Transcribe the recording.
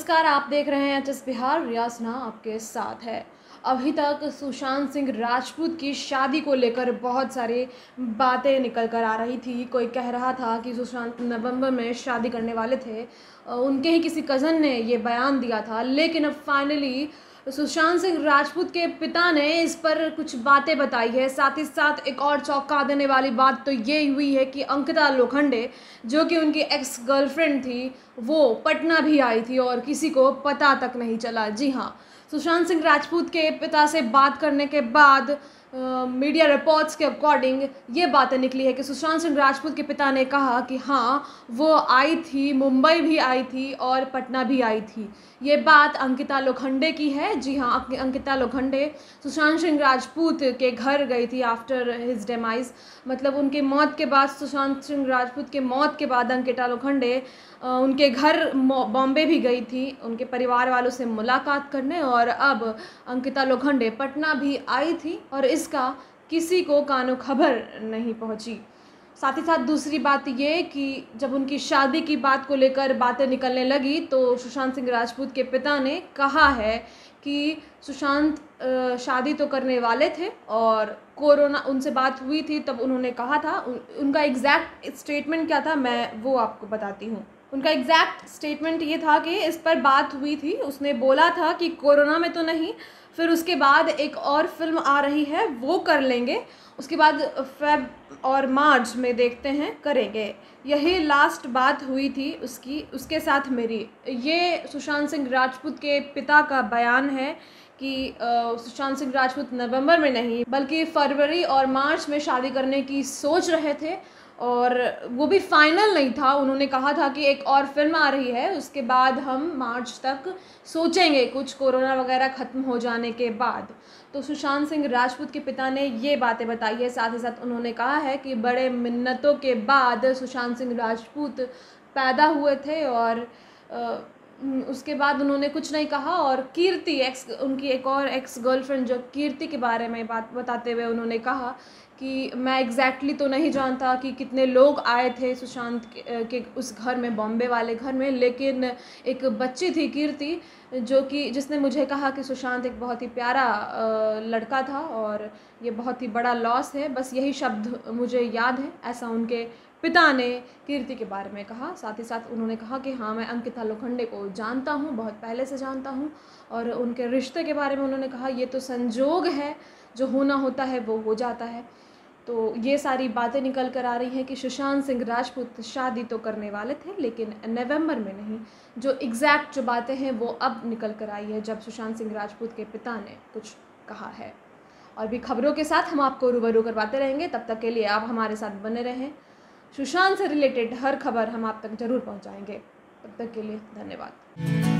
नमस्कार, आप देख रहे हैं एचएस बिहार। रियासना आपके साथ है। अभी तक सुशांत सिंह राजपूत की शादी को लेकर बहुत सारी बातें निकल कर आ रही थी। कोई कह रहा था कि सुशांत नवंबर में शादी करने वाले थे। उनके ही किसी कज़न ने ये बयान दिया था, लेकिन अब फाइनली सुशांत सिंह राजपूत के पिता ने इस पर कुछ बातें बताई है। साथ ही साथ एक और चौंका देने वाली बात तो ये हुई है कि अंकिता लोखंडे, जो कि उनकी एक्स गर्लफ्रेंड थी, वो पटना भी आई थी और किसी को पता तक नहीं चला। जी हाँ, सुशांत सिंह राजपूत के पिता से बात करने के बाद मीडिया रिपोर्ट्स के अकॉर्डिंग ये बातें निकली है कि सुशांत सिंह राजपूत के पिता ने कहा कि हाँ, वो आई थी, मुंबई भी आई थी और पटना भी आई थी। ये बात अंकिता लोखंडे की है। जी हाँ, अंकिता लोखंडे सुशांत सिंह राजपूत के घर गई थी आफ्टर हिज डेमाइज। मतलब उनके मौत के बाद, सुशांत सिंह राजपूत के मौत के बाद अंकिता लोखंडे उनके घर बॉम्बे भी गई थी उनके परिवार वालों से मुलाकात करने, और अब अंकिता लोखंडे पटना भी आई थी और इसका किसी को कानो खबर नहीं पहुंची। साथ ही साथ दूसरी बात ये कि जब उनकी शादी की बात को लेकर बातें निकलने लगी तो सुशांत सिंह राजपूत के पिता ने कहा है कि सुशांत शादी तो करने वाले थे और कोरोना, उनसे बात हुई थी तब उन्होंने कहा था, उनका एग्जैक्ट स्टेटमेंट क्या था मैं वो आपको बताती हूँ। उनका एग्जैक्ट स्टेटमेंट ये था कि इस पर बात हुई थी, उसने बोला था कि कोरोना में तो नहीं, फिर उसके बाद एक और फिल्म आ रही है वो कर लेंगे, उसके बाद फेब और मार्च में देखते हैं करेंगे। यही लास्ट बात हुई थी उसके साथ मेरी। ये सुशांत सिंह राजपूत के पिता का बयान है कि सुशांत सिंह राजपूत नवंबर में नहीं बल्कि फरवरी और मार्च में शादी करने की सोच रहे थे, और वो भी फाइनल नहीं था। उन्होंने कहा था कि एक और फिल्म आ रही है, उसके बाद हम मार्च तक सोचेंगे, कुछ कोरोना वगैरह ख़त्म हो जाने के बाद। तो सुशांत सिंह राजपूत के पिता ने ये बातें बताई है। साथ ही साथ उन्होंने कहा है कि बड़े मिन्नतों के बाद सुशांत सिंह राजपूत पैदा हुए थे और उसके बाद उन्होंने कुछ नहीं कहा। और कीर्ति, उनकी एक और एक्स गर्लफ्रेंड जो कीर्ति के बारे में बात बताते हुए उन्होंने कहा कि मैं एग्जैक्टली तो नहीं जानता कि कितने लोग आए थे सुशांत के उस घर में, बॉम्बे वाले घर में, लेकिन एक बच्ची थी कीर्ति जिसने मुझे कहा कि सुशांत एक बहुत ही प्यारा लड़का था और ये बहुत ही बड़ा लॉस है। बस यही शब्द मुझे याद है, ऐसा उनके पिता ने कीर्ति के बारे में कहा। साथ ही साथ उन्होंने कहा कि हाँ, मैं अंकिता लोखंडे को जानता हूँ, बहुत पहले से जानता हूँ, और उनके रिश्ते के बारे में उन्होंने कहा ये तो संजोग है, जो होना होता है वो हो जाता है। तो ये सारी बातें निकल कर आ रही हैं कि सुशांत सिंह राजपूत शादी तो करने वाले थे लेकिन नवंबर में नहीं। जो एग्जैक्ट जो बातें हैं वो अब निकल कर आई है जब सुशांत सिंह राजपूत के पिता ने कुछ कहा है। और भी खबरों के साथ हम आपको रूबरू करवाते रहेंगे। तब तक के लिए आप हमारे साथ बने रहें। सुशांत से रिलेटेड हर खबर हम आप तक ज़रूर पहुंचाएंगे। तब तक के लिए धन्यवाद।